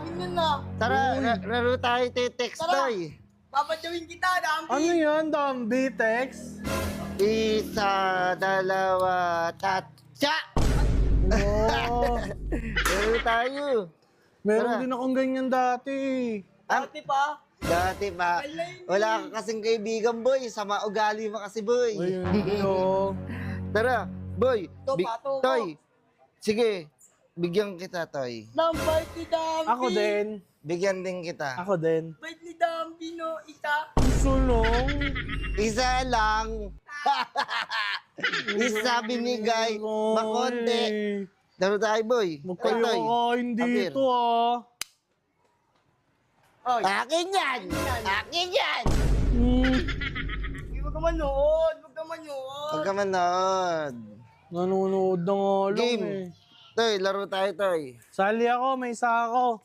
akin yun na. Tara, laro tayo text, Tara. Toy. Papadyawin kita, Dampi. Ano yan, Dambi? Text? Isa, dalawa, tatsa! Oo. Laro tayo. Meron Tara. din akong ganyan dati. Dati pa. Dati pa, wala ka kasing kaibigan, boy. Sama ugali mo kasi, boy. Ayun, yun. Tara, boy. Ito, pato ko. Toy. Sige, bigyan kita, Toy. Bait ni Dampi. Ako din. Bigyan din kita. Ako din. Bait ni Dampi, no? Isa. Sulong. Isa lang. Isa binigay. Makonti. Laro tayo, boy. Magkayo Toy. kakain dito, ah. Oy. Akin yan! Akin yan! Huwag ka manood. Huwag ka manood. Huwag ka manood. Nanonood na nga lang Game. eh. Toy, laro tayo, Toy. Sali ako, may isa ako.